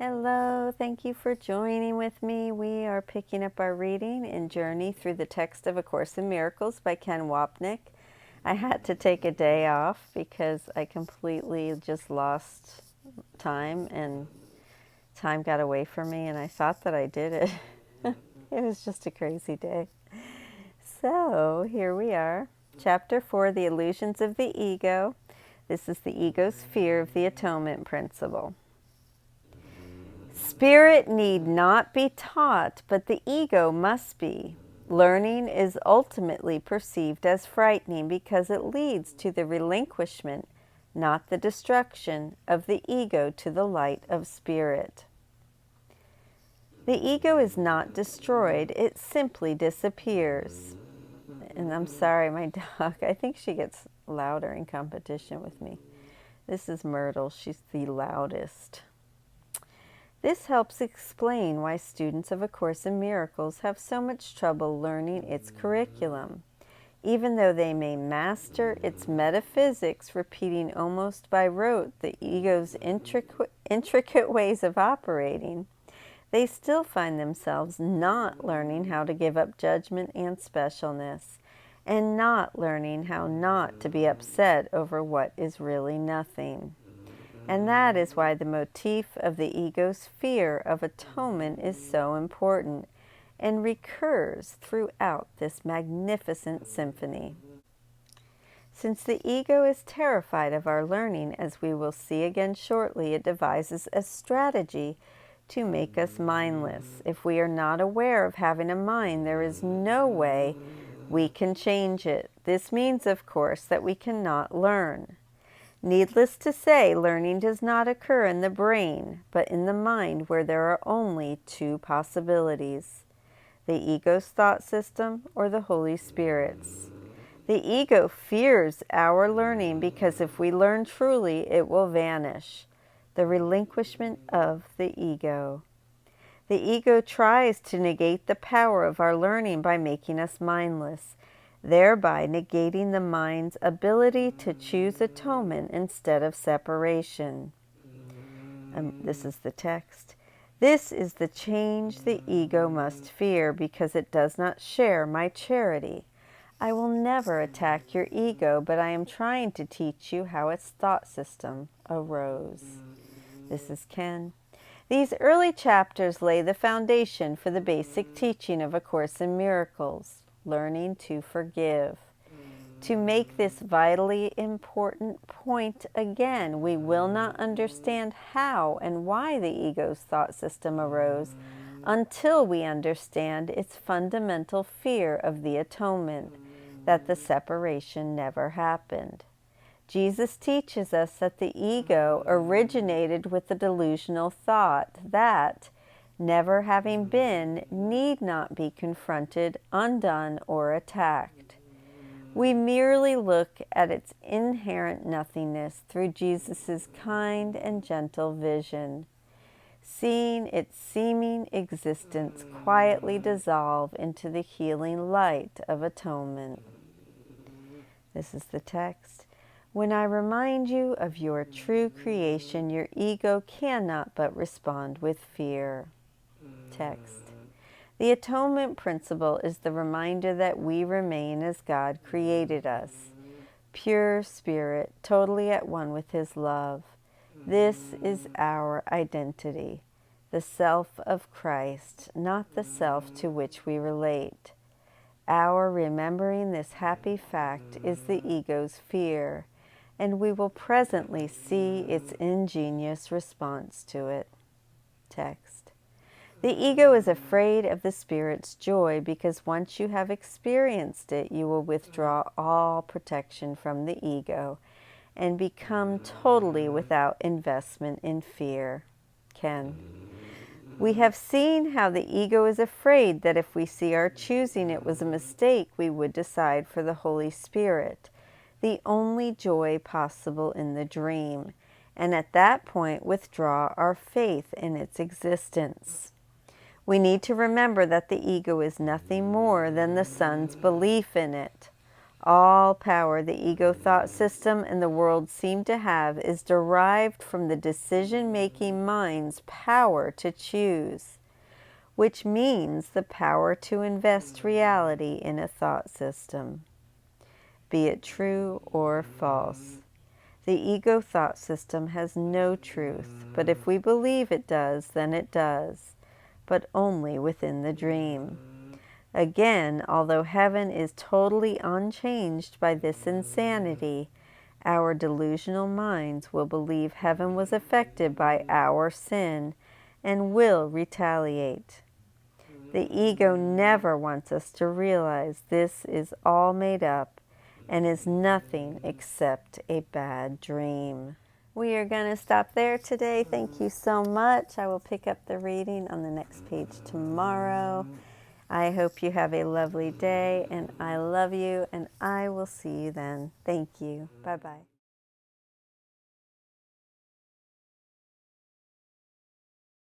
Hello, thank you for joining with me. We are picking up our reading in Journey Through the Text of A Course in Miracles by Ken Wapnick. I had to take a day off because I completely just lost time and time got away from me and I thought that I did it. It was just a crazy day. So here we are, Chapter 4, The Illusions of the Ego. This is the ego's fear of the Atonement Principle. Spirit need not be taught, but the ego must be. Learning is ultimately perceived as frightening because it leads to the relinquishment, not the destruction, of the ego to the light of spirit. The ego is not destroyed, it simply disappears. And I'm sorry, my dog, I think she gets louder in competition with me. This is Myrtle, she's the loudest. This helps explain why students of A Course in Miracles have so much trouble learning its curriculum. Even though they may master its metaphysics, repeating almost by rote the ego's intricate ways of operating, they still find themselves not learning how to give up judgment and specialness, and not learning how not to be upset over what is really nothing. And that is why the motif of the ego's fear of atonement is so important and recurs throughout this magnificent symphony. Since the ego is terrified of our learning, as we will see again shortly, it devises a strategy to make us mindless. If we are not aware of having a mind, there is no way we can change it. This means, of course, that we cannot learn. Needless to say, learning does not occur in the brain, but in the mind, where there are only two possibilities: the ego's thought system or the Holy Spirit's. The ego fears our learning because if we learn truly, it will vanish. The relinquishment of the ego. The ego tries to negate the power of our learning by making us mindless, thereby negating the mind's ability to choose atonement instead of separation. This is the text. This is the change the ego must fear because it does not share my charity. I will never attack your ego, but I am trying to teach you how its thought system arose. This is Ken. These early chapters lay the foundation for the basic teaching of A Course in Miracles, learning to forgive. To make this vitally important point again, we will not understand how and why the ego's thought system arose until we understand its fundamental fear of the atonement, that the separation never happened. Jesus teaches us that the ego originated with the delusional thought that, never having been, need not be confronted, undone, or attacked. We merely look at its inherent nothingness through Jesus' kind and gentle vision, seeing its seeming existence quietly dissolve into the healing light of atonement. This is the text. When I remind you of your true creation, your ego cannot but respond with fear. Text. The Atonement Principle is the reminder that we remain as God created us, pure spirit, totally at one with His love. This is our identity, the self of Christ, not the self to which we relate. Our remembering this happy fact is the ego's fear, and we will presently see its ingenious response to it. Text. The ego is afraid of the Spirit's joy because once you have experienced it, you will withdraw all protection from the ego and become totally without investment in fear. Ken. We have seen how the ego is afraid that if we see our choosing it was a mistake, we would decide for the Holy Spirit, the only joy possible in the dream, and at that point withdraw our faith in its existence. We need to remember that the ego is nothing more than the Son's belief in it. All power the ego thought system and the world seem to have is derived from the decision-making mind's power to choose, which means the power to invest reality in a thought system, be it true or false. The ego thought system has no truth, but if we believe it does, then it does, but only within the dream. Again, although heaven is totally unchanged by this insanity, our delusional minds will believe heaven was affected by our sin and will retaliate. The ego never wants us to realize this is all made up and is nothing except a bad dream. We are going to stop there today. Thank you so much. I will pick up the reading on the next page tomorrow. I hope you have a lovely day, and I love you, and I will see you then. Thank you. Bye-bye.